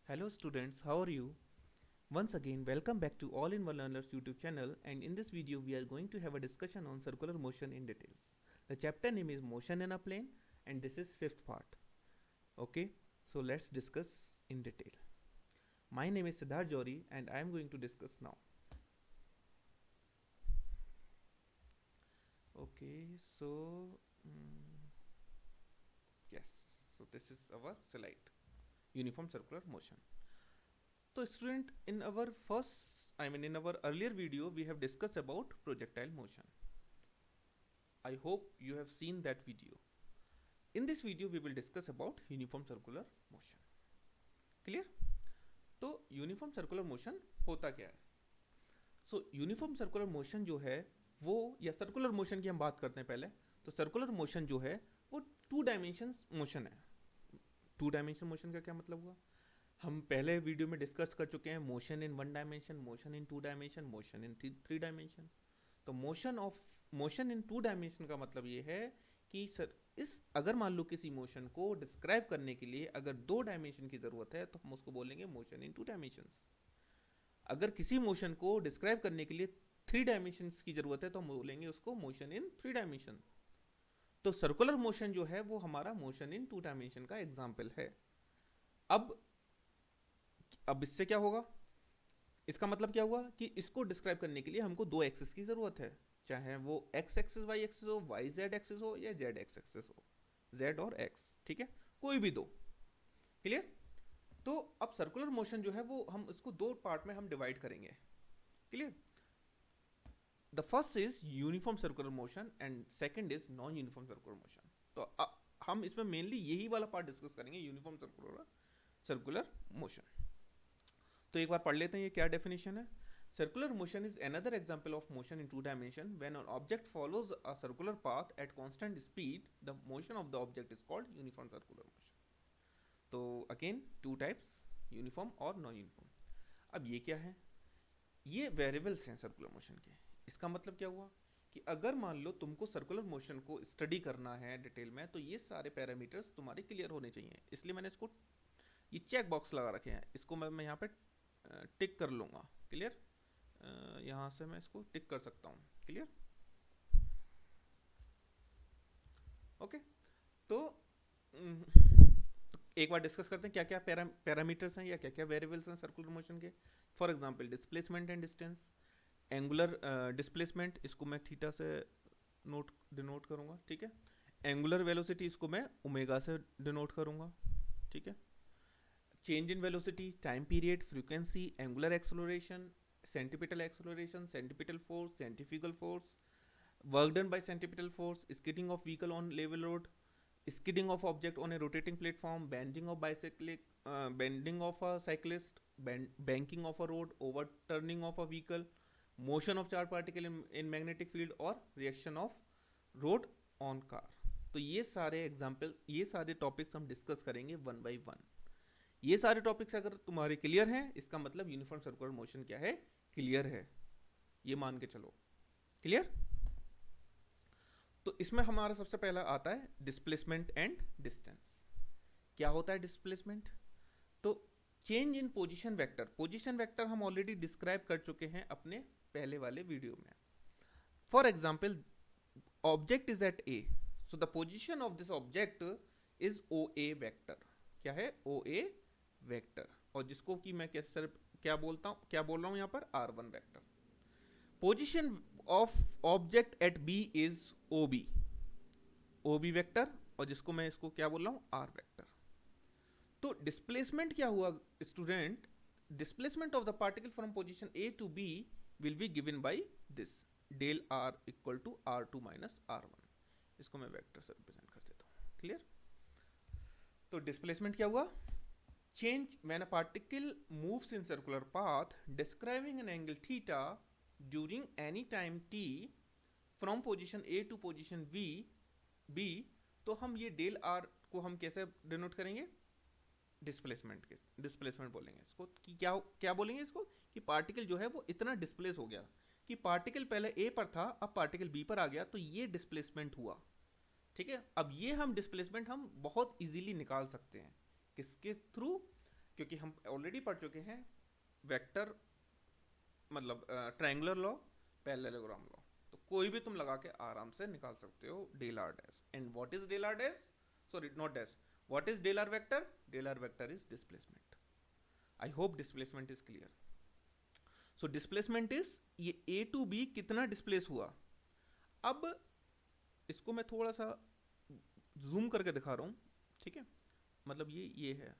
Hello students, how are you? Once again, welcome back to All in One Learners YouTube channel, and in this video we are going to have a discussion on circular motion in details. The chapter name is Motion in a Plane and this is fifth part. Okay, so let's discuss in detail. My name is Siddharth Jori and I am going to discuss now. Okay, so yes, so this is our slide, uniform circular motion. So student, in our in our earlier video, we have discussed about projectile motion. I hope you have seen that video. In this video, we will discuss about uniform circular motion. Clear? तो uniform circular motion होता क्या है? Uniform circular motion जो है वो, या circular motion की हम बात करते हैं पहले. तो सर्कुलर मोशन जो है वो टू डायमेंशन मोशन है. टू डायमेंशन मोशन का क्या मतलब हुआ? हम पहले वीडियो में डिस्कस कर चुके हैं motion in one dimension, motion in two dimension, motion in three dimension. तो मोशन इन टू डायमेंशन का मतलब ये है कि सर अगर मान लो किसी मोशन को डिस्क्राइब करने के लिए अगर दो डायमेंशन की जरूरत है तो हम उसको बोलेंगे मोशन इन टू डायमेंशंस. अगर किसी मोशन को डिस्क्राइब करने के लिए थ्री डायमेंशंस की जरूरत है तो हम बोलेंगे उसको मोशन इन थ्री डायमेंशन. तो सर्कुलर मोशन जो है वो हमारा मोशन इन टू डायमेंशन का एग्जाम्पल है. अब इससे क्या होगा? इसका मतलब क्या हुआ कि इसको डिस्क्राइब करने के लिए हमको दो एक्सिस की जरूरत है, चाहे वो एक्स एक्सिस वाई एक्सिस हो, वाई जेड एक्सिस हो या जेड एक्स एक्सिस हो, जेड और एक्स. ठीक है, कोई भी दो. क्लियर? तो अब सर्कुलर मोशन जो है वो हम इसको दो पार्ट में हम डिवाइड करेंगे. Clear? The first is uniform circular motion and second is non uniform circular motion. तो हम इसमें मेनली यही वाला पार्ट डिस्कस करेंगे, यूनिफॉर्म सर्कुलर मोशन. तो एक बार पढ़ लेते हैं ये क्या डेफिनेशन है. Circular motion is another example of motion in two dimension. When an object follows a circular path at constant speed, the motion of the object is called uniform circular motion. तो again two types, uniform और non uniform. अब ये क्या है? ये variables हैं circular motion के. इसका मतलब क्या हुआ कि अगर मान लो तुमको सर्कुलर मोशन को स्टडी करना है डिटेल में, तो ये सारे पैरामीटर्स तुम्हारे क्लियर होने चाहिए. इसलिए मैंने इसको ये चेक बॉक्स लगा रखे हैं, इसको मैं यहाँ पे टिक कर लूँगा. क्लियर? यहाँ से मैं इसको टिक कर सकता हूँ. क्लियर? ओके. तो एक बार डिस्कस करते हैं क्या क्या पैरामीटर्स हैं या क्या क्या वेरिएबल्स हैं सर्कुलर मोशन के. For example displacement and distance. Angular displacement, इसको मैं थीटा से डिनोट करूँगा. ठीक है. एंगुलर वेलोसिटी, इसको मैं ओमेगा से डिनोट करूँगा. ठीक है. Change in velocity, time period, frequency, angular acceleration, centripetal acceleration, centripetal force, centrifugal force, work done by centripetal force, skidding of vehicle on level road, skidding of object on a rotating platform, bending of a cyclist, banking of a road, overturning of a vehicle, motion of charged particle in magnetic field और reaction of road on car. तो ये सारे examples, ये सारे topics हम discuss करेंगे one by one. ये सारे टॉपिक्स अगर तुम्हारे क्लियर हैं, इसका मतलब यूनिफॉर्म सर्कुलर मोशन क्या है, क्लियर है, ये मान के चलो. क्लियर? तो इसमें हमारा सबसे पहला आता है डिस्प्लेसमेंट एंड डिस्टेंस. क्या होता है डिस्प्लेसमेंट? तो change in position vector. Position vector हम ऑलरेडी डिस्क्राइब कर चुके हैं अपने पहले वाले वीडियो में. For example, object is at A, so the position of this object is O A vector. क्या है? O A vector. और जिसको कि मैं क्या बोल रहा हूं यहां पर, r1 vector. Position of object at B is OB vector, और जिसको मैं इसको क्या बोल रहा हूं, r वेक्टर. तो डिस्प्लेसमेंट क्या हुआ student? Displacement of the particle from position A to B will be given by this del R equal to r2 minus r1. इसको मैं वेक्टर से रिप्रेजेंट कर देता हूं. क्लियर? तो डिस्प्लेसमेंट क्या हुआ? Change when a particle moves in circular path describing an angle theta during any time t from position A to position B. तो हम ये डेल आर को हम कैसे डिनोट करेंगे? डिस्प्लेसमेंट बोलेंगे इसको. कि क्या बोलेंगे इसको? कि पार्टिकल जो है वो इतना डिस्प्लेस हो गया कि पार्टिकल पहले ए पर था, अब पार्टिकल बी पर आ गया, तो ये डिस्प्लेसमेंट हुआ. ठीक है. अब ये हम डिस्प्लेसमेंट हम बहुत इजीली निकाल सकते हैं. किसके थ्रू? क्योंकि हम ऑलरेडी पढ़ चुके हैं वेक्टर मतलब ट्रायंगुलर लॉ, पैरेललोग्राम लॉ, तो कोई भी तुम लगा के आराम से निकाल सकते हो del R dash. And what is del R dash, sorry not dash, what is del R vector, del R vector is displacement. I hope displacement is clear. So displacement is ये ए टू बी कितना displace हुआ। अब इसको मैं थोड़ा सा zoom करके दिखा रहा हूं, ठीक है, मतलब ये है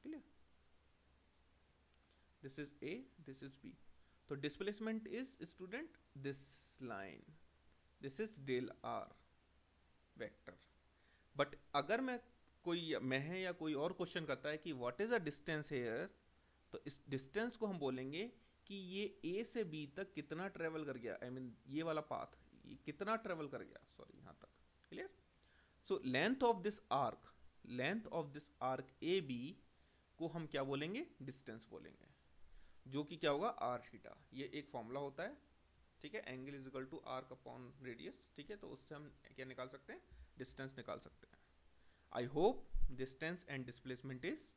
clear, this is A, this is B. तो displacement is student this line, this is del R vector. But अगर मैं है या कोई और क्वेश्चन करता है कि what is a distance here, तो इस डिस्टेंस को हम बोलेंगे कि ये ए से बी तक कितना ट्रेवल कर गया, आई मीन ये वाला पाथ ये कितना ट्रेवल कर गया, सॉरी यहाँ तक clear. So length of this arc, length of this arc A B को हम क्या बोलेंगे, डिस्टेंस बोलेंगे, जो कि क्या होगा आर थीटा। ये एक फॉर्मूला होता है, ठीक है, angle is equal to arc upon radius, ठीक है, तो उससे हम क्या निकाल सकते हैं, डिस्टेंस निकाल सकते हैं। I hope distance and displacement is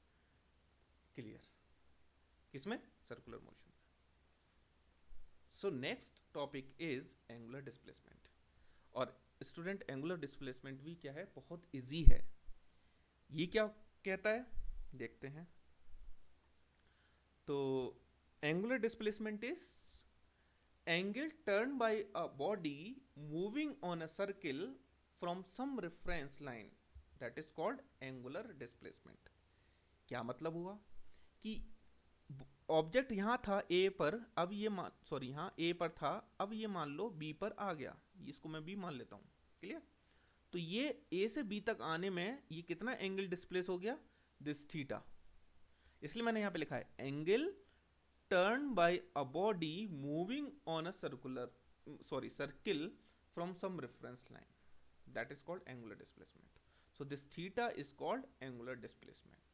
clear. किसमें, सर्कुलर मोशन में। So next topic is angular displacement. और स्टूडेंट एंगुलर डिस्प्लेसमेंट भी क्या है, बहुत इजी है। ये क्या कहता है देखते हैं। तो angular displacement is angle turned by a body moving on a circle from some reference line, that is called angular displacement। क्या मतलब हुआ कि ऑब्जेक्ट यहाँ था ए पर, अब ये मान, सॉरी यहाँ ए पर था, अब ये मान लो बी पर आ गया, इसको मैं बी मान लेता हूँ क्लियर। तो ये ए से बी तक आने में ये कितना एंगल डिस्प्लेस हो गया, दिस थीटा। इसलिए मैंने यहाँ पे लिखा है angle turned by a body moving on a circle from some reference line, that is called angular displacement। so this theta is called angular displacement।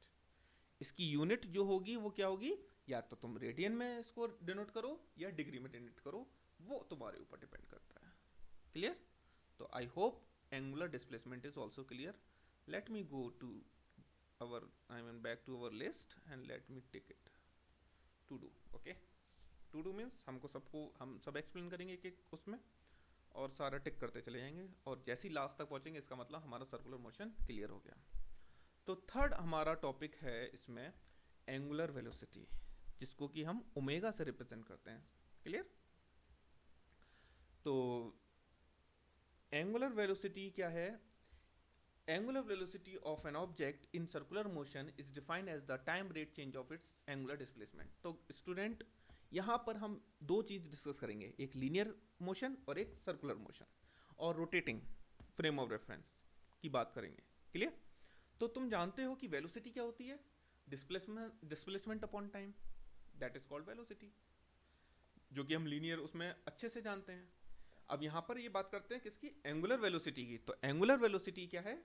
इसकी यूनिट जो होगी वो क्या होगी, या तो तुम रेडियन में इसको डिनोट करो या डिग्री में डिनोट करो, वो तुम्हारे ऊपर डिपेंड करता है क्लियर। तो I hope angular displacement is also clear. Let me go to our, I mean back to our list and let me take it to do. Okay, to do means हम सब explain करेंगे एक एक उसमें, और सारा टिक करते चले जाएंगे, और जैसे ही लास्ट तक पहुंचेंगे इसका मतलब हमारा सर्कुलर मोशन क्लियर हो गया। तो थर्ड हमारा टॉपिक है इसमें एंगुलर वेलोसिटी, जिसको कि हम ओमेगा से रिप्रेजेंट करते हैं क्लियर। तो एंगुलर वेलोसिटी क्या है, angular velocity of an object in circular motion is defined as the time rate change of its angular displacement। तो स्टूडेंट यहाँ पर हम दो चीज डिस्कस करेंगे, एक लीनियर मोशन और एक सर्कुलर मोशन, और रोटेटिंग फ्रेम ऑफ रेफरेंस की बात करेंगे क्लियर। तो तुम जानते हो कि वेलोसिटी क्या होती है, displacement upon time, that is called velocity, जो कि हम लीनियर उसमें अच्छे से जानते हैं। अब यहाँ पर ये बात करते हैं किसकी, एंगुलर वेलोसिटी की। तो एंगुलर वेलोसिटी क्या है,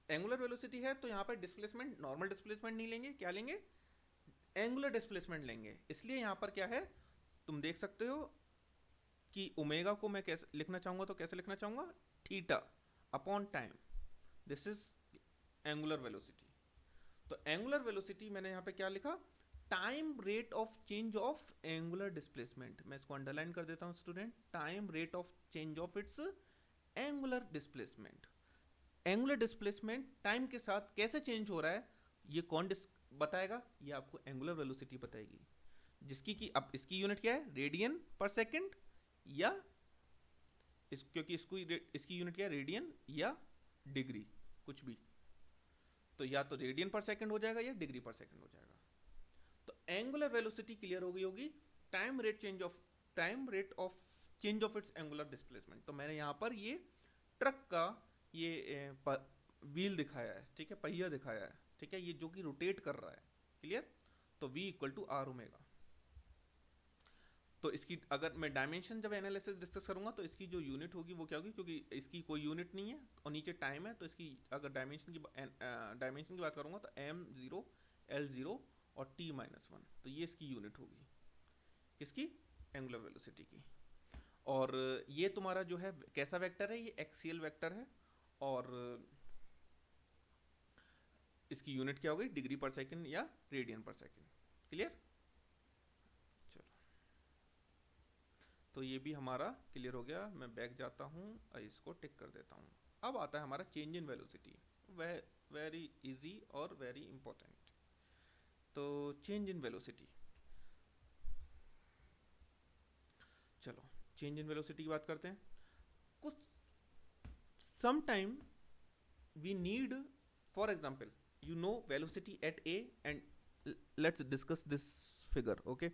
एंगुलर वेलोसिटी है तो यहाँ पर डिस्प्लेसमेंट, नॉर्मल डिस्प्लेसमेंट नहीं लेंगे, क्या लेंगे, एंगुलर डिस्प्लेसमेंट लेंगे। इसलिए यहाँ पर क्या है, तुम देख सकते हो कि ओमेगा को मैं कैसे लिखना चाहूँगा, तो कैसे लिखना चाहूँगा, theta upon time, this is angular velocity. तो एंगुलर वेलोसिटी मैंने यहाँ पे क्या लिखा, time rate of change of angular displacement. मैं इसको अंडरलाइन कर देता हूँ student, time rate of change of its angular displacement. Angular displacement time के साथ कैसे चेंज हो रहा है, ये कौन बताएगा, ये आपको एंगुलर वेलोसिटी बताएगी, जिसकी कि अब इसकी यूनिट क्या है, रेडियन पर सेकंड, या क्योंकि इसकी यूनिट क्या है, रेडियन या डिग्री, कुछ भी, तो या तो रेडियन पर सेकंड हो जाएगा या डिग्री पर सेकंड हो जाएगा। तो एंगुलर वेलोसिटी क्लियर हो गई होगी, time rate of change of its angular displacement. तो मैंने यहाँ पर ये ट्रक का ये व्हील दिखाया है, ठीक है, पहिया दिखाया है, ठीक है, ये जो कि रोटेट कर रहा है क्लियर। तो v equal to R omega. तो इसकी अगर मैं डायमेंशन जब एनालिसिस डिस्कस करूंगा तो इसकी जो यूनिट होगी वो क्या होगी, क्योंकि इसकी कोई यूनिट नहीं है और नीचे टाइम है, तो इसकी अगर डायमेंशन की बात करूंगा तो m0 l0 और t-1, तो ये इसकी यूनिट होगी किसकी, एंगुलर वेलोसिटी की। और ये तुम्हारा जो है कैसा वेक्टर है, ये एक्सियल वेक्टर है, और इसकी यूनिट क्या होगी, डिग्री पर सेकंड या रेडियन पर सेकंड। क्लियर? चलो, तो ये भी हमारा क्लियर हो गया। मैं बैक जाता हूँ, इसको टिक कर देता हूँ। अब आता है हमारा change in velocity, very easy और वेरी इंपॉर्टेंट। तो चेंज इन वेलोसिटी, चलो चेंज इन वेलोसिटी की बात करते हैं। कुछ some time we need, for example, you know velocity at a, and let's discuss this figure, okay?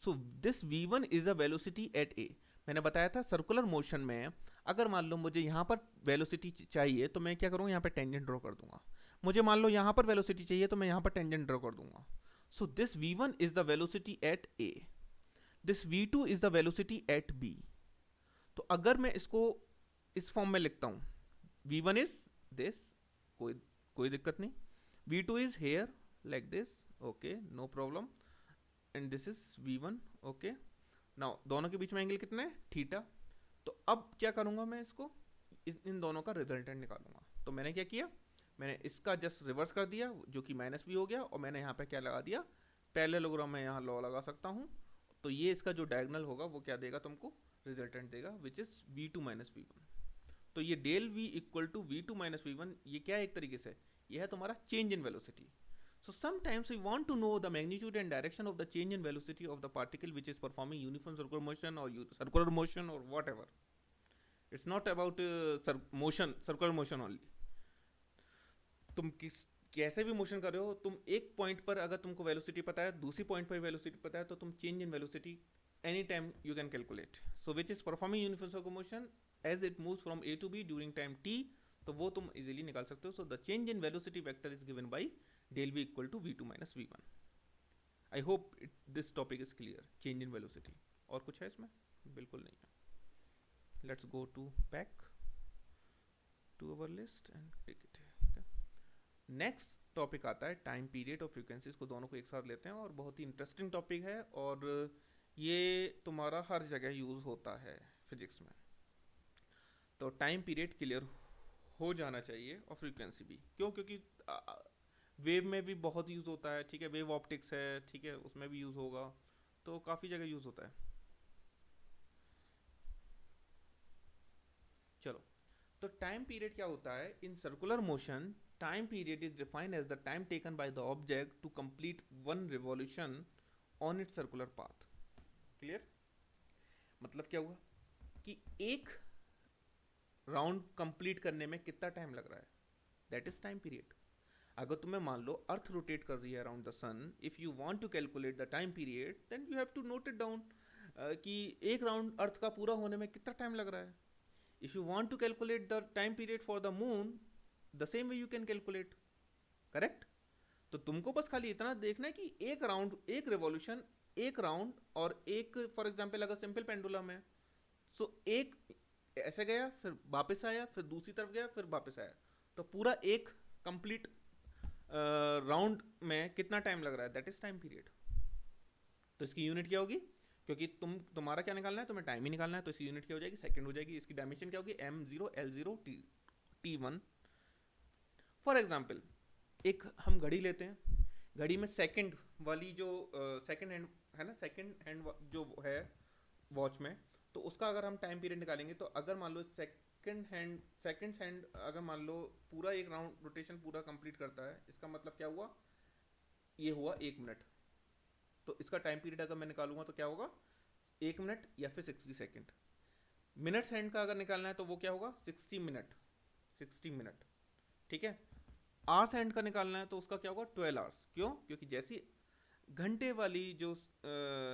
So this v1 is a velocity at a। मैंने बताया था circular motion में अगर मान लो मुझे यहाँ पर वेलोसिटी चाहिए तो मैं क्या करूँगा, यहाँ पे टेंजेंट ड्रॉ कर दूंगा। मुझे मान लो यहाँ पर वेलोसिटी चाहिए तो मैं यहाँ पर टेंजेंट ड्रॉ कर दूंगा। So this v1 is the velocity at a, this v2 is the velocity at b। तो अगर मैं इसको इस फॉर्म में लिखता हूँ, v1 इज दिस, कोई दिक्कत नहीं, v2 is here like this, okay no problem, and this is v1, okay. Now दोनों के बीच में एंगल कितना है, थीटा। तो अब क्या करूंगा मैं, इसको इन दोनों का रिजल्टेंट निकालूंगा। तो मैंने क्या किया, मैंने इसका जस्ट रिवर्स कर दिया जो कि माइनस वी हो गया, और मैंने यहाँ पे क्या लगा दिया, पैरेललोग्राम में यहाँ लॉ लगा सकता हूँ। तो ये इसका जो डायगोनल होगा वो क्या देगा तुमको, रिजल्टेंट देगा, which is v2 minus v1। तो ये del v equal to v2 minus v1, ये क्या है एक तरीके से, ये है तुम्हारा change in velocity. So sometimes we want to know the magnitude and direction of the change in velocity of the particle which is performing uniform circular motion or circular motion or whatever. It's not about motion, circular motion only. तुम कैसे भी motion कर रहे हो, तुम एक point पर अगर तुमको वेलोसिटी पता है, दूसरी पॉइंट पर वेलोसिटी पता है, तो तुम change in velocity any time you can calculate. So which is performing uniform circular motion as it moves from A to B during time t, तो वो तुम इजीली निकाल सकते हो। So the change in velocity vector is given by del v equal to v2 minus v1। I hope this topic is clear, change in velocity. और कुछ है इसमें? बिल्कुल नहीं है। Let's go to back to our list and take it. Next topic आता है time period और फ्रीक्वेंसीज को दोनों को एक साथ लेते हैं, और बहुत ही इंटरेस्टिंग टॉपिक है, और ये तुम्हारा हर जगह यूज़ होता है फिजिक्स में। तो टाइम पीरियड क्लियर हो जाना चाहिए, और फ्रीक्वेंसी भी। क्यों? क्योंकि वेव में भी बहुत यूज़ होता है, ठीक है, वेव ऑप्टिक्स है, ठीक है, उसमें भी यूज़ होगा, तो काफ़ी जगह यूज़ होता है। चलो, तो टाइम पीरियड क्या होता है in circular motion? Time period is defined as the time taken by the object to complete one revolution on its circular path. Clear? मतलब क्या हुआ कि एक राउंड कंप्लीट करने में कितना टाइम लग रहा है, दैट इज टाइम पीरियड। अगर तुम्हें मान लो अर्थ रोटेट कर रही है around the sun, if you want to calculate the time period then you have to note it down कि एक राउंड अर्थ का पूरा होने में कितना टाइम लग रहा है। If you want to calculate the time period for the moon, the same way you can calculate, correct? तो तुमको बस खाली इतना देखना है कि एक राउंड, एक रिवॉल्यूशन, एक राउंड, और एक फॉर एग्जांपल अगर सिंपल पेंडुलम है, सो एक ऐसे गया, फिर वापस आया, फिर दूसरी तरफ गया, फिर वापस आया, तो पूरा एक कंप्लीट राउंड में कितना टाइम लग रहा है, दैट इज टाइम पीरियड। तो इसकी यूनिट क्या होगी? क्योंकि तुम्हारा क्या निकालना है, तुम्हें टाइम ही निकालना है, तो इसकी यूनिट क्या हो जाएगी, सेकंड हो जाएगी। इसकी डायमेंशन क्या होगी, m0 l0 t1। For example एक हम घड़ी लेते हैं, घड़ी में सेकंड वाली जो सेकंड हैंड है ना, सेकंड हैंड जो है वॉच में, तो उसका अगर हम टाइम पीरियड निकालेंगे, तो अगर मान लो सेकंड हैंड अगर मान लो पूरा एक राउंड रोटेशन पूरा कंप्लीट करता है, इसका मतलब क्या हुआ, ये हुआ 1 मिनट। तो इसका टाइम पीरियड अगर मैं निकालूंगा तो क्या होगा, 1 मिनट या फिर 60 सेकेंड। मिनट्स हैंड का अगर निकालना है तो वो क्या होगा, 60 मिनट, 60 मिनट, ठीक है। आवर्स हैंड का निकालना है तो उसका क्या होगा, 12 आवर्स। क्यों? क्योंकि जैसी घंटे वाली जो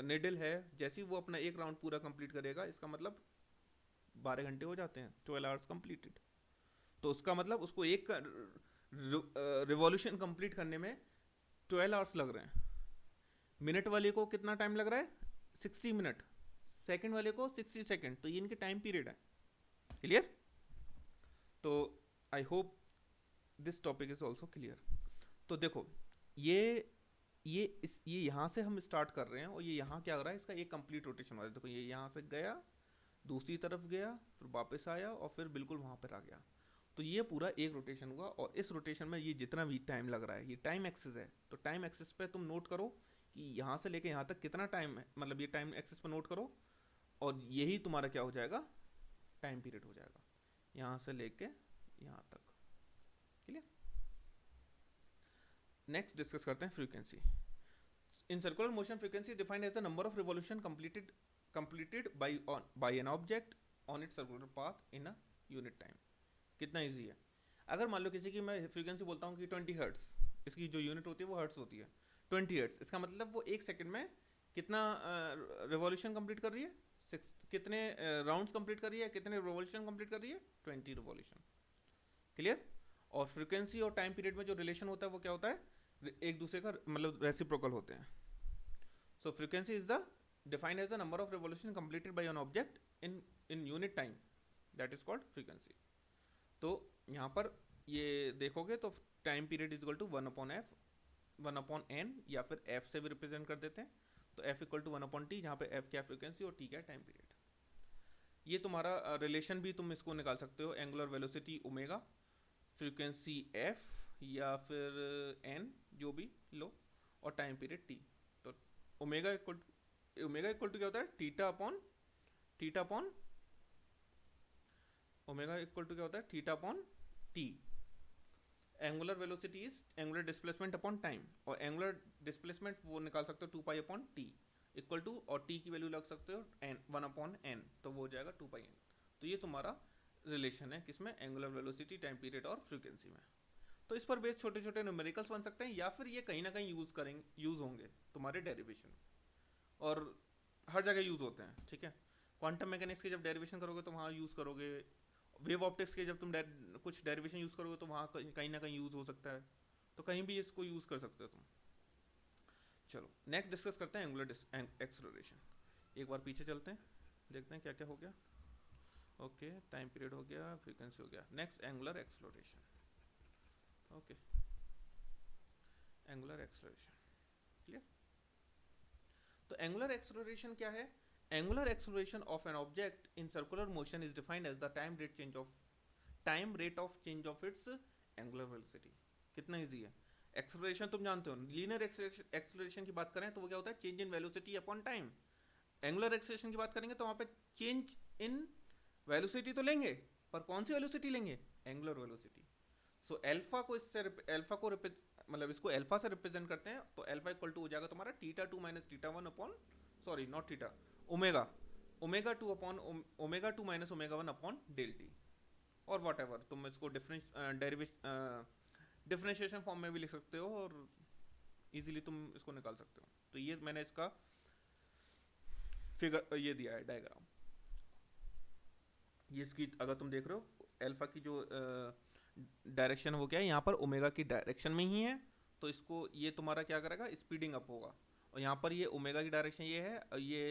निडल है, जैसी वो अपना एक राउंड पूरा कंप्लीट करेगा, इसका मतलब 12 घंटे हो जाते हैं, 12 आवर्स कंप्लीटेड। तो उसका मतलब उसको एक रिवॉल्यूशन कंप्लीट करने में 12 आवर्स लग रहे हैं। मिनट वाले को कितना टाइम लग रहा है, 60 मिनट, सेकंड वाले को 60 सेकंड, तो ये इनके टाइम पीरियड है। क्लियर? तो I hope this topic is also clear. तो देखो ये यहाँ से हम स्टार्ट कर रहे हैं, और ये यहाँ क्या हो रहा है, इसका एक कंप्लीट रोटेशन हो रहा है। देखो ये यहाँ से गया, दूसरी तरफ गया, फिर वापस आया, और फिर बिल्कुल वहाँ पर आ गया। तो ये पूरा एक रोटेशन हुआ, और इस रोटेशन में ये जितना भी टाइम लग रहा है ये टाइम एक्सिस है, तो टाइम एक्सिस पे तुम नोट करो कि यहाँ से लेके यहाँ तक कितना टाइम है, मतलब ये टाइम एक्सिस पे नोट करो, और यही तुम्हारा क्या हो जाएगा, टाइम पीरियड हो जाएगा, यहाँ से लेके यहाँ तक। क्लियर? नेक्स्ट डिस्कस करते हैं frequency. In circular motion, frequency is defined as the number of revolution completed by an object on its circular path in a unit time. कितना इजी है। अगर मान लो किसी की मैं फ्रीक्वेंसी बोलता हूँ कि 20 हर्ट्स, इसकी जो यूनिट होती है वो हर्ट्स होती है, 20 हर्ट्स, इसका मतलब वो एक सेकंड में कितना रिवॉल्यूशन कंप्लीट कर रही है, कितने राउंड्स कंप्लीट कर रही है, कितने रिवॉल्यूशन कंप्लीट कर रही है, 20 रिवॉल्यूशन। क्लियर? और फ्रीक्वेंसी और टाइम पीरियड में जो रिलेशन होता है वो क्या होता है, एक दूसरे का मतलब रेसिप्रोकल होते हैं। So frequency is the defined as the number of revolution completed by an object in unit time, that is called frequency. तो यहाँ पर ये देखोगे तो time period is equal to 1/f 1/n, या फिर f से भी रिप्रेजेंट कर देते हैं, तो f इक्वल टू 1/t, जहाँ पे f क्या फ्रीक्वेंसी और t क्या टाइम पीरियड। ये तुम्हारा रिलेशन भी तुम इसको निकाल सकते हो, angular velocity omega, frequency f या फिर n जो भी लो, और टाइम पीरियड t। तो ओमेगा इक्वल टू क्या होता है, theta upon omega equal to क्या होता है, theta upon t। Angular velocity is angular displacement upon time, और एंगुलर डिस्प्लेसमेंट वो निकाल सकते हो 2 pi upon T equal to, और t की वैल्यू लग सकते हो n 1/n, तो वो हो जाएगा 2 पाई n। तो ये तुम्हारा रिलेशन है किसमें, एंगुलर वेलोसिटी, टाइम पीरियड और फ्रीक्वेंसी में। तो इस पर बेस छोटे छोटे न्यूमेरिकल्स बन सकते हैं, या फिर ये कहीं ना कहीं यूज होंगे तुम्हारे डेरिवेशन, और हर जगह यूज होते हैं। ठीक है, क्वांटम मैकेनिक्स के जब डेरिवेशन करोगे तो वहाँ यूज करोगे, वेव ऑप्टिक्स के जब तुम कुछ डेरिवेशन यूज करोगे तो वहाँ कहीं ना कहीं यूज हो सकता है, तो कहीं भी इसको यूज कर सकते हो तुम। चलो नेक्स्ट डिस्कस करते हैं एंगुलर एक्सेलरेशन। एक बार पीछे चलते हैं, देखते हैं क्या क्या हो गया। ओके, टाइम पीरियड हो गया, फ्रीक्वेंसी हो गया, next angular acceleration. Okay, angular acceleration clear. तो एंगुलर एक्सेलरेशन क्या है, angular acceleration of an object in circular motion is defined as the time rate of change of its angular velocity. कितना easy है। Acceleration तुम जानते हो, linear acceleration की बात करें तो वो क्या होता है, change in velocity upon time. Angular acceleration की बात करेंगे तो वहां पे चेंज इन वेलोसिटी तो लेंगे, पर कौन सी वेलोसिटी लेंगे, एंगुलर वेलोसिटी। सो एल्फा को मतलब इसको एल्फा से रिप्रेजेंट करते हैं, तो एल्फा इक्वल टू हो जाएगा तुम्हारा θ2 minus θ1 upon, sorry not theta, omega 2 upon omega 2 minus omega 1 upon del T, और वॉट एवर तुम इसको डिफरेंशिएशन फॉर्म में भी लिख सकते हो, और इजीली तुम इसको निकाल सकते हो। तो ये मैंने इसका फिगर ये दिया है डायग्राम, ये इसकी अगर तुम देख रहे हो एल्फा की जो डायरेक्शन वो क्या है, यहाँ पर ओमेगा की डायरेक्शन में ही है, तो इसको ये तुम्हारा क्या करेगा, स्पीडिंग अप होगा, और यहाँ पर ये ओमेगा की डायरेक्शन ये है, और ये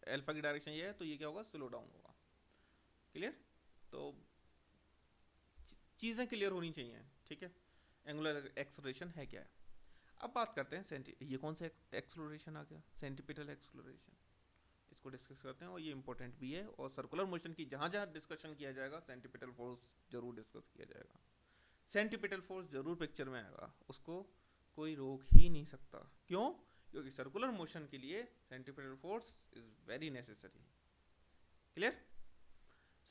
एल्फा की डायरेक्शन ये है, तो ये क्या होगा, स्लो डाउन होगा। क्लियर? तो चीज़ें क्लियर होनी चाहिए। ठीक है, एंगुलर एक्सेलरेशन है क्या है। अब बात करते हैं ये कौन सा एक्सेलरेशन आ गया, सेंटीपिटल एक्सेलरेशन, इसको डिस्कस करते हैं, और ये इंपॉर्टेंट भी है, और सर्कुलर मोशन की जहाँ जहाँ डिस्कशन किया जाएगा सेंटीपिटल फोर्स जरूर डिस्कस किया जाएगा। सेंटीपिटल फोर्स जरूर पिक्चर में आएगा, उसको कोई रोक ही नहीं सकता। क्यों? क्योंकि सर्कुलर मोशन के लिए centripetal force is very necessary. Clear?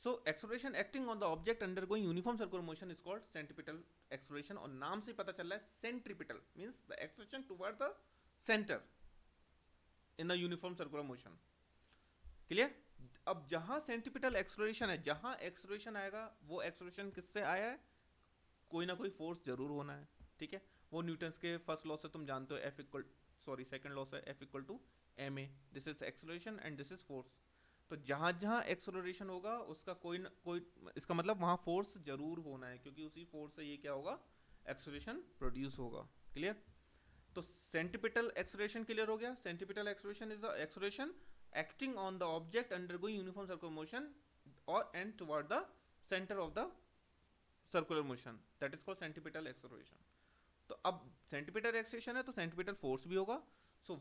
So acceleration acting on the object undergoing uniform circular motion is called centripetal acceleration, और नाम से पता चल रहा है centripetal means the acceleration toward the centre in the uniform circular motion. Clear? अब जहां centripetal acceleration है, जहां एक्सेलरेशन आएगा वो एक्सेलरेशन किससे आया है, कोई ना कोई फोर्स जरूर होना है। ठीक है, वो न्यूटन्स के फर्स्ट लॉ से तुम जानते हो, सेकंड लॉ से F=ma, this is acceleration and this is force. तो जहां जहां एक्सेलरेशन होगा उसका कोई ना कोई, इसका मतलब वहां फोर्स जरूर होना है, क्योंकि उसी फोर्स से ये क्या होगा, एक्सेलरेशन प्रोड्यूस होगा। क्लियर? तो सेंटीपिटल एक्सेलरेशन क्लियर हो गया। Centripetal acceleration is the acceleration acting on the object undergoing uniform circular motion or and toward the center of the circular motion, that is called centripetal acceleration. तो अब centripetal acceleration है तो centripetal force भी होगा. So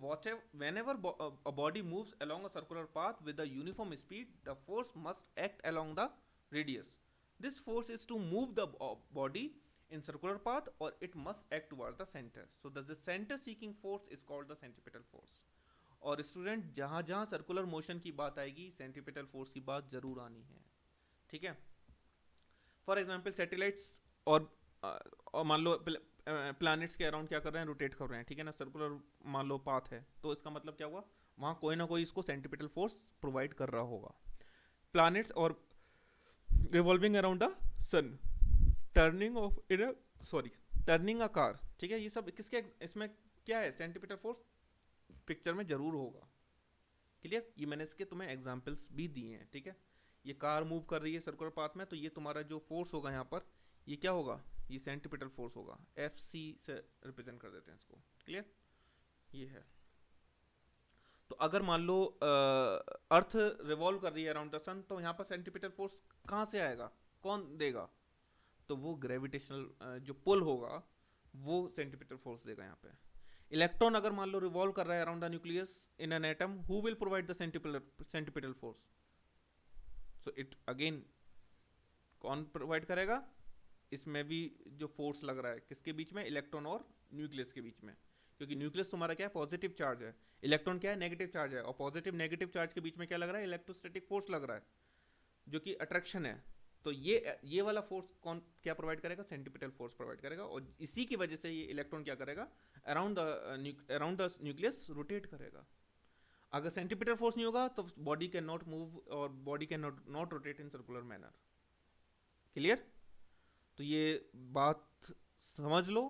whenever a body moves along a circular path with a uniform speed, the force must act along the radius. This force is to move the body in circular path or it must act towards the center. So the center seeking force is called the centripetal force. और student जहां जहां circular motion की बात आएगी centripetal force की बात जरूर आनी है, ठीक है। फॉर एग्जांपल सैटेलाइट्स और मान लो प्लैनेट्स के अराउंड क्या कर रहे हैं, रोटेट कर रहे हैं, ठीक है ना, सर्कुलर मान लो पाथ है, तो इसका मतलब क्या हुआ, वहां कोई ना कोई इसको सेंट्रीपिटल फोर्स प्रोवाइड कर रहा होगा। प्लैनेट्स और revolving around the sun, turning of in sorry turning a car, ठीक है, ये सब किसके इसमें क्या है, सेंट्रीपिटल फोर्स पिक्चर में जरूर होगा। क्लियर, ये मैंने इसके तुम्हें एग्जांपल्स भी दिए हैं, ठीक है। ये कार मूव कर रही है सर्कुलर पाथ में, तो ये तुम्हारा जो फोर्स होगा यहाँ पर, ये क्या होगा, ये सेंट्रीपिटल फोर्स होगा, एफ सी से रिप्रेजेंट कर देते हैं इसको। क्लियर, ये है। तो अगर मान लो अर्थ रिवॉल्व कर रही है अराउंड द सन, तो यहाँ पर सेंट्रीपिटल फोर्स कहाँ से आएगा, कौन देगा, तो वो ग्रेविटेशनल जो पुल होगा वो सेंट्रीपिटल फोर्स देगा यहाँ पे। इलेक्ट्रॉन अगर मान लो रिवॉल्व कर रहा है around the nucleus in an atom, who will provide the centripetal force, so it again कौन प्रोवाइड करेगा, इसमें भी जो फोर्स लग रहा है किसके बीच में, इलेक्ट्रॉन और न्यूक्लियस के बीच में, क्योंकि न्यूक्लियस तुम्हारा क्या है, पॉजिटिव चार्ज है, इलेक्ट्रॉन क्या है, नेगेटिव चार्ज है, और पॉजिटिव नेगेटिव चार्ज के बीच में क्या लग रहा है, इलेक्ट्रोस्टैटिक फोर्स लग रहा है, जो कि अट्रैक्शन है। तो ये वाला फोर्स कौन क्या प्रोवाइड करेगा, सेंट्रीपिटल फोर्स प्रोवाइड करेगा, और इसी की वजह से ये इलेक्ट्रॉन क्या करेगा, अराउंड द न्यूक्लियस रोटेट करेगा। अगर सेंट्रीपिटल फोर्स नहीं होगा तो बॉडी कैन नॉट मूव और body can not rotate in circular manner. Clear, तो ये बात समझ लो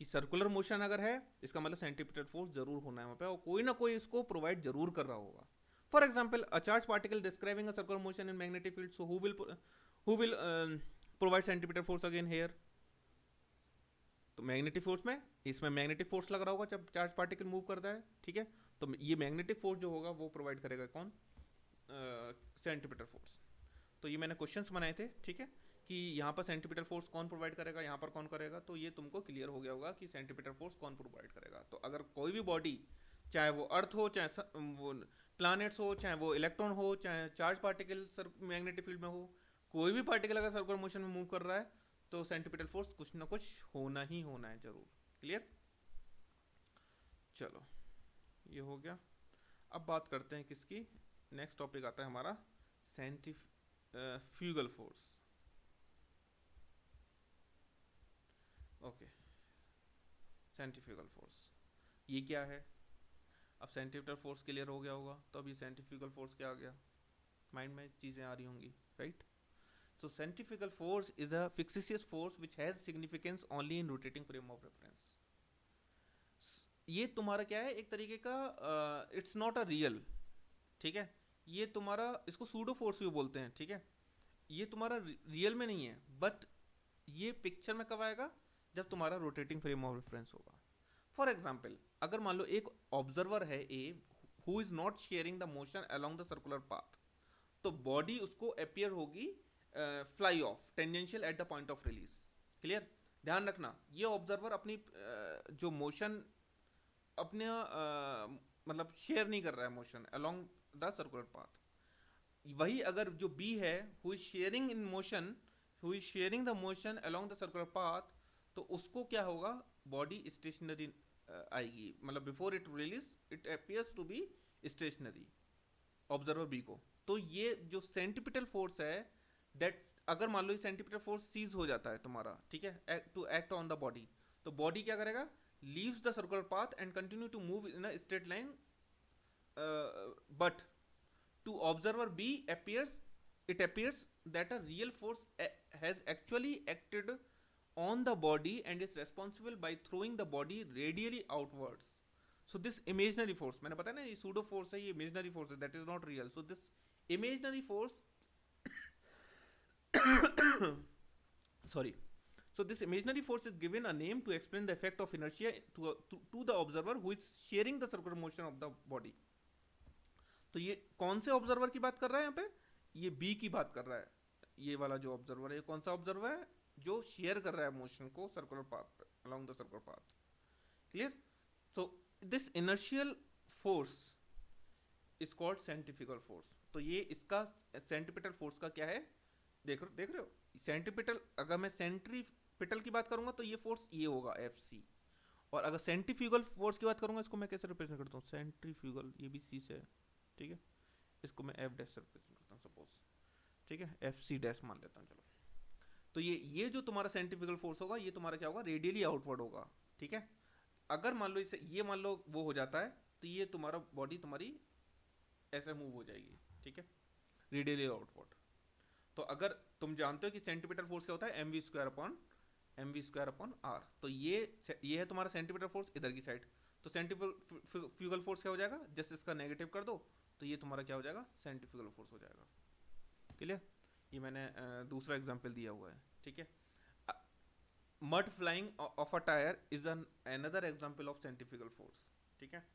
कि सर्कुलर मोशन अगर है इसका मतलब सेंट्रीपिटल फोर्स जरूर होना है वहाँ पे, और कोई ना कोई इसको प्रोवाइड जरूर कर रहा होगा। For example a charge particle describing a circular motion in magnetic field, so who will provide centripetal force again here, तो मैग्नेटिक फोर्स में इसमें मैग्नेटिक फोर्स लग रहा होगा जब चार्ज पार्टिकल मूव करता है, ठीक है, तो ये मैग्नेटिक फोर्स जो होगा वो प्रोवाइड करेगा कौन, सेंट्रीपिटल फोर्स। तो ये मैंने क्वेश्चंस बनाए थे, ठीक है, कि यहाँ पर सेंट्रीपिटल फोर्स कौन प्रोवाइड करेगा, यहाँ पर कौन करेगा, तो ये तुमको क्लियर हो गया होगा कि सेंट्रीपिटल फोर्स कौन प्रोवाइड करेगा। तो अगर कोई भी बॉडी, चाहे वो अर्थ हो, चाहे वो प्लैनेट्स हो, चाहे वो इलेक्ट्रॉन हो, चाहे चार्ज पार्टिकल मैग्नेटिक फील्ड में हो, कोई भी पार्टिकल अगर सर्कुलर मोशन में मूव कर रहा है तो सेंट्रीपिटल फोर्स कुछ ना कुछ होना ही होना है जरूर। क्लियर, चलो ये हो गया। अब बात करते हैं किसकी, नेक्स्ट टॉपिक आता है हमारा centrifugal force. Okay, centrifugal force ये क्या है, अब सेंट्रीपिटल फोर्स क्लियर हो गया होगा, तो अभी सेंट्रीफ्यूगल फोर्स क्या आ गया, माइंड में चीज़ें आ रही होंगी, right. So centrifugal force is a fictitious force which has significance only in rotating frame of reference. ये तुम्हारा क्या है, एक तरीके का इट्स नॉट अ रियल, ठीक है, ये तुम्हारा इसको सूडो फोर्स भी बोलते हैं, ठीक है, ये तुम्हारा रियल में नहीं है, बट ये पिक्चर में कब आएगा, जब तुम्हारा रोटेटिंग फ्रेम ऑफ रेफरेंस होगा। फॉर एग्जाम्पल अगर मान लो एक ऑब्जर्वर है a who is not sharing the motion along the circular path, तो बॉडी उसको अपियर होगी fly off tangential at the point of release. Clear, ध्यान रखना ये ऑब्जर्वर अपनी जो मोशन अपने मतलब शेयर नहीं कर रहा है motion along the circular path, वही अगर जो बी है who is sharing in motion, who is sharing the motion along the circular path, तो उसको क्या होगा, बॉडी स्टेशनरी आएगी, मतलब before it release it appears to be stationary, observer B को। तो ये जो सेंट्रीपिटल फोर्स है दैट अगर मान लो ये सेंट्रीपिटल फोर्स सीज हो जाता है तुम्हारा, ठीक है, to act on the body, तो बॉडी क्या करेगा, leaves the circular path and continue to move in a straight line, but to observer B it appears that a real force has actually acted on the body and is responsible by throwing the body radially outwards. So this imaginary force, मैंने बताया ना ये pseudo force है, ये imaginary force है, that is not real. So this imaginary force sorry, so this imaginary force is given a name to explain the effect of inertia to the observer who is sharing the circular motion of the body. तो ये कौन से observer की बात कर रहा है यहाँ पे, ये बी की बात कर रहा है, ये वाला जो ऑब्जर्वर है, ये कौन सा ऑब्जर्वर है, जो शेयर कर रहा है मोशन को सर्कुलर पाथ पे along the circular path. Clear, so this inertial force is called centrifugal force. तो ये इसका सेंट्रीपिटल फोर्स का क्या है, देख रहे हो, सेंट्रीपिटल, अगर मैं सेंट्रीपिटल की बात करूंगा तो ये फोर्स ये होगा एफ सी, और अगर सेंट्रीफ्यूगल फोर्स की बात करूंगा, इसको मैं कैसे रिप्रेजेंट करता हूँ, सेंट्रीफ्यूगल, ये भी सी से है, ठीक है, इसको मैं एफ डैश से रिप्रेजेंट करता हूँ सपोज, ठीक है, एफ सी डैश मान लेता हूँ चलो। तो ये जो तुम्हारा सेंट्रीफ्यूगल फोर्स होगा ये तुम्हारा क्या होगा, रेडियली आउटवर्ड होगा, ठीक है। अगर मान लो इसे ये मान लो वो हो जाता है, तो ये तुम्हारा बॉडी तुम्हारी ऐसे मूव हो जाएगी, ठीक है, रेडियली आउटवर्ड। तो अगर तुम जानते हो कि सेंटीमीटर फोर्स क्या होता है, m we square upon r, तो ये है तुम्हारा सेंटीमीटर फोर्स इधर की साइड। तो सेंट्रीफ्यूगल फोर्स क्या हो जाएगा, जस्ट इसका नेगेटिव कर दो तो ये तुम्हारा क्या हो जाएगा, सेंट्रीफ्यूगल फोर्स हो जाएगा। क्लियर, ये मैंने दूसरा एग्जांपल दिया हुआ है, ठीक है। Mud flying of a tyre is an another example of centrifugal force, ठीक है।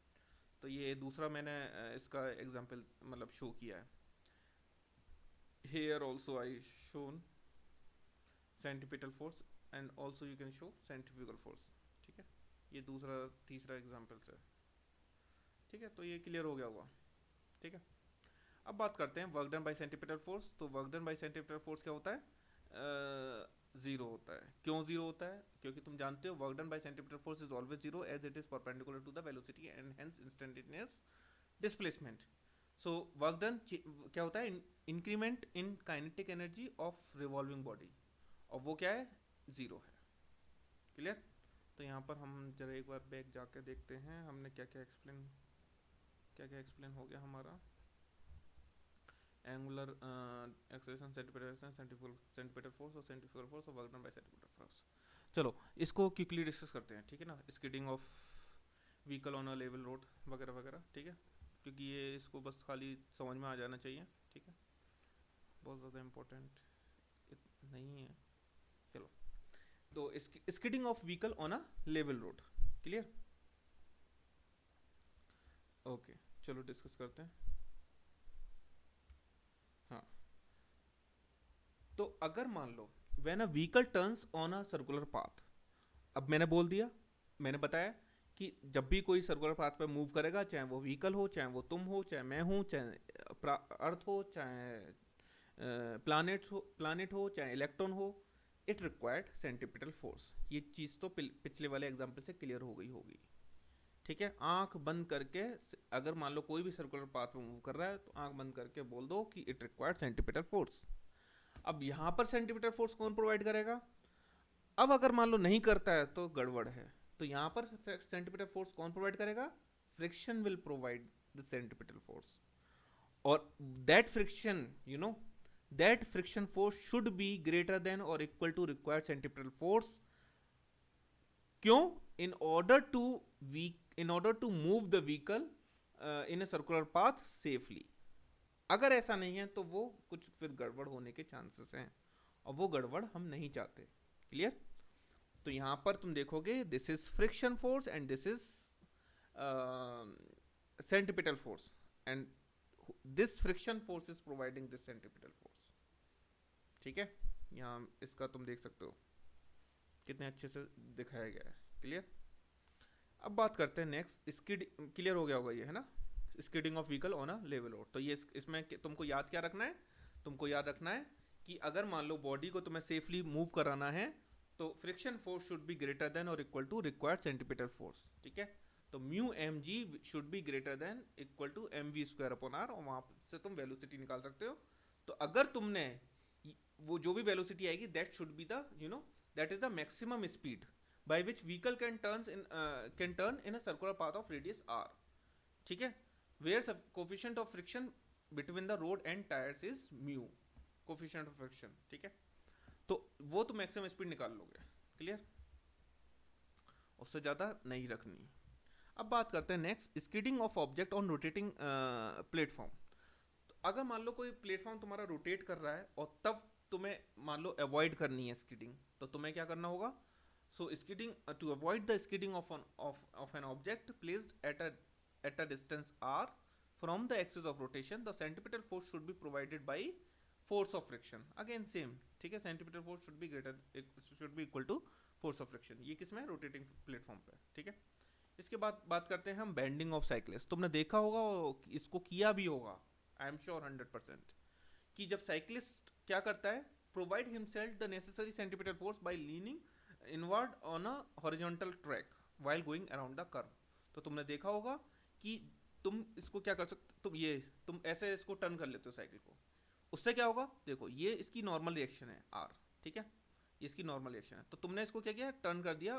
तो ये दूसरा मैंने इसका एग्जांपल मतलब शो किया है। Here also I shown centripetal force and also you can show centrifugal force, ठीक है। ये दूसरा तीसरा एग्जांपल है, ठीक है। तो ये क्लियर हो गया होगा, ठीक है। अब बात करते हैं work done by centripetal force. तो work done by centripetal force क्या होता है, जीरो होता है। क्यों जीरो होता है, क्योंकि तुम जानते हो work done by centripetal force is always zero as it is perpendicular to the velocity and hence instantaneous displacement. So work done क्या होता है, increment in kinetic energy of revolving body, और वो क्या है, जीरो है। क्लियर। तो यहाँ पर हम जरा एक बार बैक जाकर देखते हैं हमने क्या क्या एक्सप्लेन हो गया हमारा। Angular acceleration, centimetre acceleration, centimetre force और सेंट्रीफ्यूगल फोर्स और work done bye centimetre force. चलो इसको क्विकली डिस्कस करते हैं, ठीक है ना। Skidding of vehicle on a level road वगैरह वगैरह, ठीक है, क्योंकि ये इसको बस खाली समझ में आ जाना चाहिए, ठीक है, बहुत ज़्यादा इम्पोर्टेंट नहीं है। चलो, तो skidding of vehicle on a level road, clear, okay. चलो डिस्कस करते हैं। हाँ, तो अगर मान लो when a vehicle turns on a circular path, अब मैंने बोल दिया, मैंने बताया कि जब भी कोई सर्कुलर पाथ पे मूव करेगा, चाहे वो व्हीकल हो, चाहे वो तुम हो, चाहे मैं हूँ, चाहे अर्थ हो, चाहे प्लानिट हो, चाहे इलेक्ट्रॉन हो, इट रिक्वायर्ड सेंट्रीपिटल फोर्स। ये चीज़ तो पिछले वाले एग्जाम्पल से क्लियर हो गई होगी, ठीक है। आंख बंद करके अगर मान लो कोई भी सर्कुलर पाथ में मूव कर रहा है तो आंख बंद करके बोल दो कि इट रिक्वायर्ड सेंट्रीपिटल फोर्स। अब यहाँ पर सेंट्रीपिटल फोर्स कौन प्रोवाइड करेगा, अब अगर मान लो नहीं करता है तो गड़बड़ है। तो यहाँ पर सेंट्रीपिटल फोर्स कौन प्रोवाइड करेगा, friction will provide the centripetal force, और that friction that friction force should be greater than or equal to required centripetal force. क्यों, in order to move the vehicle in a circular path safely. अगर ऐसा नहीं है तो वो कुछ फिर गड़बड़ होने के चांसेस हैं, और वो गड़बड़ हम नहीं चाहते। क्लियर। तो यहां पर तुम देखोगे this is friction force and this is centripetal force, and this friction force is providing this centripetal force, ठीक है। यहाँ इसका तुम देख सकते हो कितने अच्छे से दिखाया गया है। क्लियर। अब बात करते हैं नेक्स्ट, स्किड, क्लियर हो गया होगा ये, है ना, skidding of vehicle on a level road. तो ये इसमें तुमको याद क्या रखना है, तुमको याद रखना है कि अगर मान लो बॉडी को तुम्हें सेफली मूव कराना है तो friction force should be greater than और equal to required centimetre force, ठीक है। तो mu M G should be greater than equal to M we square upon are, और वहां से तुम वेलोसिटी निकाल सकते हो। तो अगर तुमने वो जो भी वेलोसिटी आएगी that should be the that is the maximum speed by which vehicle can turn in a circular path of radius r, ठीक है, where coefficient of friction between the road and tires is mu, coefficient of friction, ठीक है। तो वो तो maximum speed निकाल लोगे, clear, उससे ज्यादा नहीं रखनी। अब बात करते हैं next, skidding of object on rotating platform. अगर मान लो कोई प्लेटफॉर्म तुम्हारा रोटेट कर रहा है और तब तुम्हें मान लो अवॉइड करनी है स्किडिंग, तो तुम्हें क्या करना होगा, so skidding to avoid the skidding of an object placed at a distance r from the axis of rotation, the centripetal force should be provided by force of friction, again same, ठीक है, centripetal force should be equal to force of friction। ये किसमें, rotating platform पे, ठीक है। इसके बाद बात करते हैं हम बेंडिंग ऑफ साइक्लिस्ट। तुमने देखा होगा, इसको किया भी होगा, आई एम श्योर 100% कि जब साइक्लिस्ट क्या करता है, provide himself the necessary centripetal force by leaning inward on a horizontal track while going around the curve. तो तुमने देखा होगा कि तुम इसको क्या कर सकते, तुम ऐसे इसको टर्न कर लेते हो साइकिल को, उससे क्या होगा, देखो ये इसकी नॉर्मल रिएक्शन है आर, ठीक है, ये इसकी नॉर्मल रिएक्शन है, तो तुमने इसको क्या किया, टर्न कर दिया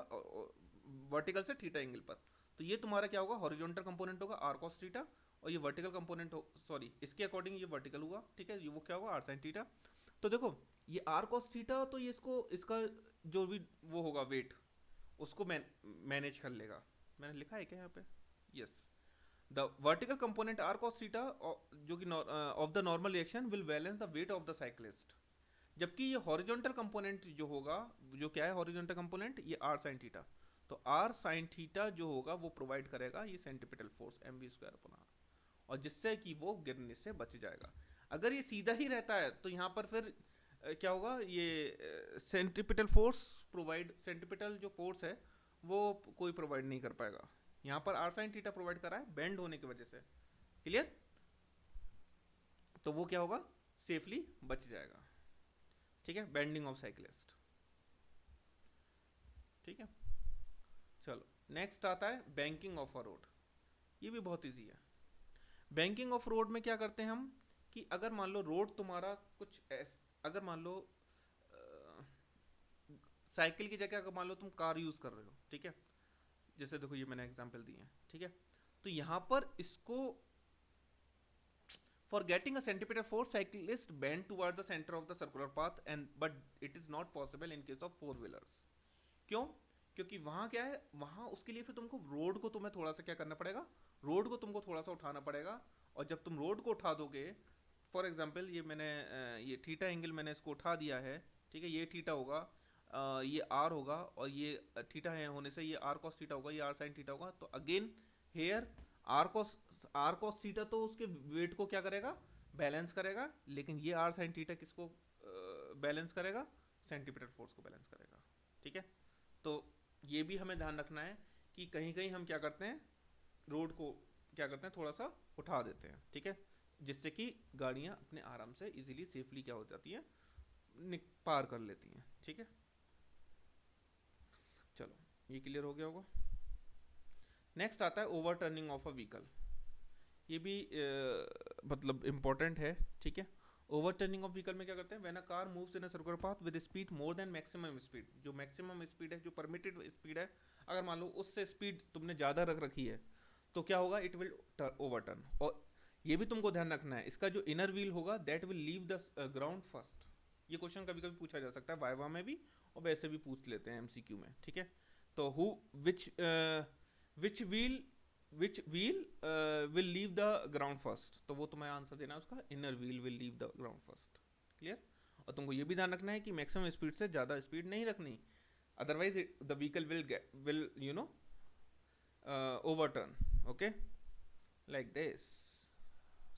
वर्टिकल से थीटा एंगल पर, तो ये तुम्हारा क्या होगा, हॉरिजॉन्टल कंपोनेंट होगा आर कॉस थीटा, और ये वर्टिकल कंपोनेंट हो, सॉरी इसके अकॉर्डिंग ये वर्टिकल हुआ, ठीक है, ये वो क्या होगा आर साइन थीटा। तो देखो ये आर कॉस थीटा, तो ये इसको इसका जो भी वो होगा वेट उसको मैनेज कर लेगा, मैंने लिखा है क्या यहाँ पे, yes, the vertical component R cos theta जो कि of the normal reaction will balance the weight of the cyclist, जबकि ये हॉरिजॉन्टल कंपोनेंट जो होगा, जो क्या है हॉरिजॉन्टल कंपोनेंट, ये आर साइन थीटा, तो आर साइन थीटा जो होगा वो प्रोवाइड करेगा ये centripetal force m we square upon are, और जिससे कि वो गिरने से बच जाएगा। अगर ये सीधा ही रहता है तो यहाँ पर फिर क्या होगा, ये सेंट्रिपिटल फोर्स प्रोवाइड, सेंट्रिपिटल जो फोर्स है वो कोई प्रोवाइड नहीं कर पाएगा, यहाँ पर आर साइन थीटा प्रोवाइड कर रहा है बेंड होने की वजह से, क्लियर, तो वो क्या होगा, सेफली बच जाएगा, ठीक है, बेंडिंग ऑफ साइक्लिस्ट, ठीक है। चलो नेक्स्ट आता है बैंकिंग ऑफ अ रोड, ये भी बहुत इजी है। बैंकिंग ऑफ रोड में क्या करते हैं हम, कि अगर मान लो रोड तुम्हारा कुछ अगर मान लो साइकिल की जगह अगर मान लो तुम कार यूज कर रहे हो, ठीक है, जैसे देखो ये मैंने एग्जांपल दिए हैं, ठीक है, तो यहां पर इसको for getting a centripetal force cyclist bend toward the centre of the circular path and but it is not possible in case of four wheelers. क्यों, क्योंकि वहां क्या है, वहां उसके लिए फिर तुमको रोड को तुम्हें थोड़ा सा क्या करना पड़ेगा, रोड को तुमको थोड़ा सा उठाना पड़ेगा, और जब तुम रोड को उठा दोगे, फॉर एग्जाम्पल ये मैंने ये थीटा एंगल मैंने इसको उठा दिया है, ठीक है, ये थीटा होगा, ये आर होगा, और ये थीटा है होने से ये आर कॉस थीटा होगा, ये आर साइन थीटा होगा, तो again here R cos theta तो उसके वेट को क्या करेगा, बैलेंस करेगा, लेकिन ये आर साइन थीटा किसको बैलेंस करेगा, सेंट्रिपिटल फोर्स को बैलेंस करेगा, ठीक है। तो ये भी हमें ध्यान रखना है कि कहीं कहीं हम क्या करते हैं, रोड को क्या करते हैं, थोड़ा सा उठा देते हैं, ठीक है, जिससे कि गाड़ियां अपने आराम से इजीली सेफली क्या हो जाती हैं, पार कर लेती हैं, ठीक है। चलो ये क्लियर हो गया होगा। नेक्स्ट आता है ओवरटर्निंग ऑफ अ व्हीकल, ये भी मतलब इंपॉर्टेंट है, ठीक है। ओवरटर्निंग ऑफ व्हीकल में क्या करते हैं, when a car moves in a circular path with speed more than maximum speed, जो मैक्सिमम स्पीड है, जो परमिटेड स्पीड है, अगर मान लो उससे स्पीड तुमने ज़्यादा रख रखी है, तो क्या होगा, इट विल ओवरटर्न, और ये भी तुमको ध्यान रखना है, इसका जो इनर व्हील होगा that will leave the ground first, ये क्वेश्चन कभी कभी पूछा जा सकता है वाइवा में भी, और वैसे भी पूछ लेते हैं एमसीक्यू में, ठीक है। तो who which wheel which wheel will leave the ground first, तो वो तुम्हें आंसर देना है उसका, inner wheel will leave the ground first, clear. और तुमको ये भी ध्यान रखना है कि मैक्सिमम स्पीड से ज़्यादा स्पीड नहीं रखनी, otherwise the vehicle will you know overturn, okay, like this,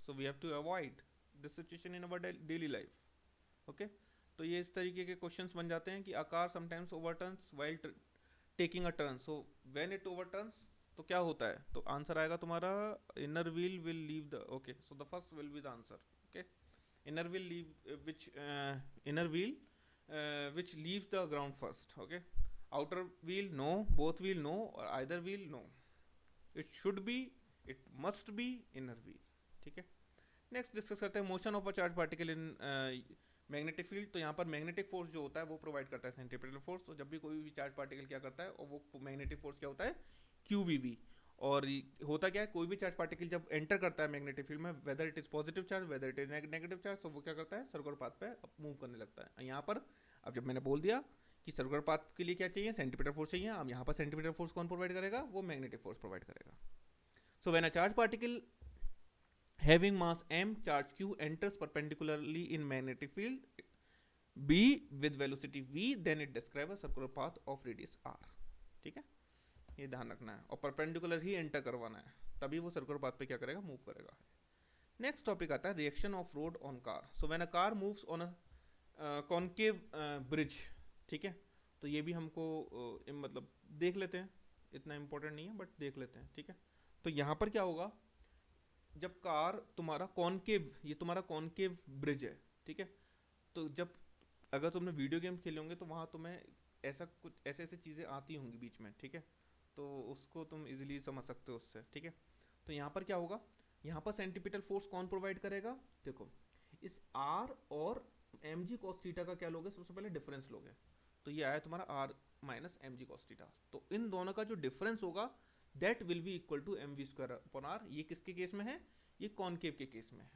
so we have to avoid this situation in our daily life, okay। तो ये इस तरीके के क्वेश्चंस बन जाते हैं कि a car sometimes overturns while taking a turn, so when it overturns तो क्या होता है, तो आंसर आएगा तुम्हारा inner wheel will leave the, okay, so the first will be the answer, okay, inner wheel leave inner wheel which leaves the ground first, okay, outer wheel no, both wheel no, or either wheel no, it should be, it must be inner wheel, ठीक है। Next discuss करते हैं motion of a charge particle in magnetic field, तो यहाँ पर magnetic force जो होता है वो प्रोवाइड करता है सेंट्रिपिटल फोर्स, तो जब भी कोई भी चार्ज पार्टिकल क्या करता है, और वो मैग्नेटिक फोर्स क्या होता है, QVV, और होता क्या है, कोई भी चार्ज पार्टिकल जब एंटर करता है मैग्नेटिक फील्ड में, whether it is positive charge whether it is negative charge, तो वो क्या करता है, सर्कुलर पाथ पे मूव करने लगता है। यहाँ पर अब जब मैंने बोल दिया कि सर्कुलर पाथ के लिए क्या चाहिए, सेंट्रिपिटल फोर्स चाहिए, अब यहाँ पर सेंट्रिपिटल फोर्स कौन प्रोवाइड करेगा, वो मैग्नेटिक फोर्स प्रोवाइड करेगा। So when a charge particle having mass m, charge q enters perpendicularly in magnetic field B with velocity v, then it describes a circular path of radius r, ठीक है, ये ध्यान रखना है, और perpendicular ही enter करवाना है, तभी वो सर्कुलर पाथ पे क्या करेगा, मूव करेगा। नेक्स्ट टॉपिक आता है reaction of road on car, so when a car moves on a concave bridge, ठीक है, तो ये भी हमको मतलब देख लेते हैं, इतना इंपॉर्टेंट नहीं है बट देख लेते हैं, ठीक है। तो यहाँ पर क्या होगा, जब कार तुम्हारा कॉनकेव, ये तुम्हारा कॉनकेव ब्रिज है, ठीक है, तो जब अगर तुमने वीडियो गेम खेले होंगे तो वहाँ तुम्हें ऐसा कुछ ऐसे ऐसे चीज़ें आती होंगी बीच में, ठीक है, तो उसको तुम इजीली समझ सकते हो उससे, ठीक है। तो यहाँ पर क्या होगा, यहाँ पर सेंटीपिटल फोर्स कौन प्रोवाइड करेगा, देखो इस आर और एम जी कॉस थीटा का क्या लोगे, सबसे पहले डिफरेंस लोगे, तो ये आया तुम्हारा R minus m g cos theta, तो इन दोनों का जो डिफरेंस होगा that will be equal to M we square upon r. ये किसके केस में है, ये कॉनकेव के केस में है।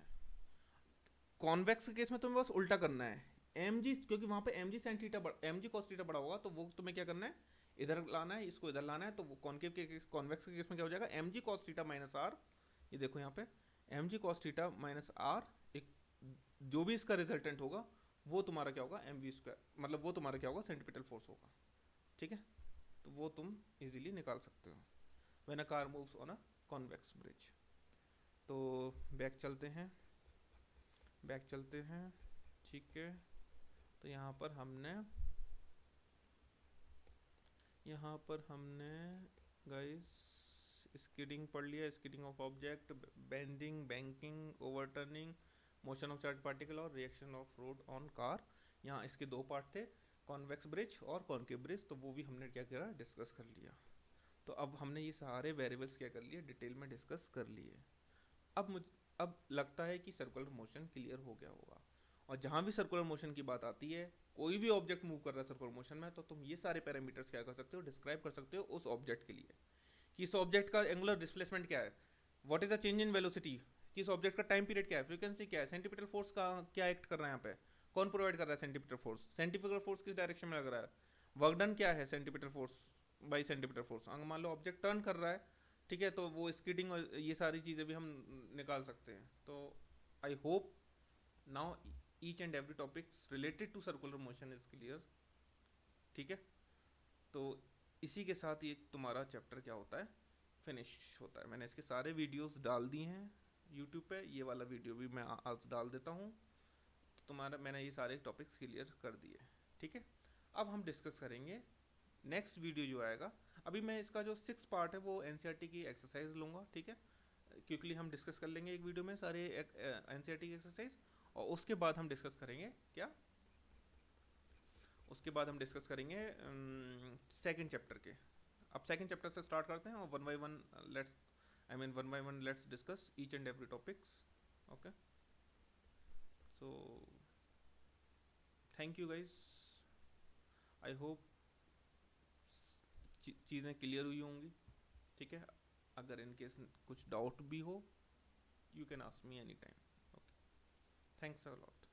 कॉन्वेक्स के केस में तुम्हें बस उल्टा करना है, एम जी, क्योंकि वहां पे m g sine theta m g cos theta बड़ा होगा, तो वो तुम्हें क्या करना है, इधर लाना है, इसको इधर लाना है, तो वो कॉन्केव के कॉन्वेक्स के केस में क्या हो जाएगा, m g cos theta minus R, ये देखो यहाँ पे m g cos theta minus R, एक जो भी इसका रिजल्टेंट होगा वो तुम्हारा क्या होगा, एम वी स्क्वायर, मतलब वो तुम्हारा क्या होगा, सेंटीपिटल फोर्स होगा, ठीक है। तो वो तुम इजीली निकाल सकते हो when a car moves on a convex bridge. तो बैक चलते हैं, बैक चलते हैं, ठीक है। तो यहाँ पर हमने गाइस स्किडिंग पढ़ लिया, skidding of object, bending, banking, overturning, motion of charge particle और reaction of road on car. यहाँ इसके दो पार्ट थे, कॉन्वेक्स ब्रिज और कॉन्केव ब्रिज, तो वो भी हमने क्या करा, डिस्कस कर लिया। तो अब हमने ये सारे वेरिएबल्स क्या कर लिए, डिटेल में डिस्कस कर लिए। अब लगता है कि सर्कुलर मोशन क्लियर हो गया होगा। और जहाँ भी सर्कुलर मोशन की बात आती है, कोई भी ऑब्जेक्ट मूव कर रहा है सर्कुलर मोशन में, तो तुम ये सारे पैरामीटर्स क्या कर सकते हो, डिस्क्राइब कर सकते हो उस ऑब्जेक्ट के लिए, कि इस ऑब्जेक्ट का एंगुलर डिस्प्लेसमेंट क्या है, what is the change in velocity, कि इस ऑब्जेक्ट का टाइम पीरियड क्या है, फ्रीक्वेंसी क्या है, सेंटीपिटल फोर्स का क्या एक्ट कर रहा है यहाँ पे, कौन प्रोवाइड कर रहा है सेंटीपिटल फोर्स, सेंटीपिटल फोर्स किस डायरेक्शन में लग रहा है, वर्क डन क्या है centripetal force by centripetal force, अगर मान लो ऑब्जेक्ट टर्न कर रहा है, ठीक है, तो वो स्कीटिंग और ये सारी चीज़ें भी हम निकाल सकते हैं। तो I hope now each and every topics related to circular motion is clear, ठीक है। तो इसी के साथ ये तुम्हारा चैप्टर क्या होता है, फिनिश होता है। मैंने इसके सारे वीडियोस डाल दिए हैं यूट्यूब पे, ये वाला वीडियो भी मैं आज डाल देता हूँ, तो तुम्हारा मैंने ये सारे टॉपिक्स क्लियर कर दिए, ठीक है। अब हम डिस्कस करेंगे नेक्स्ट वीडियो जो आएगा, अभी मैं इसका जो 6 पार्ट है वो एनसीईआरटी की एक्सरसाइज लूँगा, ठीक है, क्विकली हम डिस्कस कर लेंगे एक वीडियो में सारे एनसीईआरटी की एक्सरसाइज, और उसके बाद हम डिस्कस करेंगे क्या, उसके बाद हम डिस्कस करेंगे सेकंड चैप्टर के। अब सेकंड चैप्टर से स्टार्ट करते हैं और one by one let's, I mean one by one let's discuss each and every topics, okay. So thank you guys, I hope चीज़ें क्लियर हुई होंगी, ठीक है। अगर इन केस कुछ डाउट भी हो, you can ask me any time, okay, thanks a lot.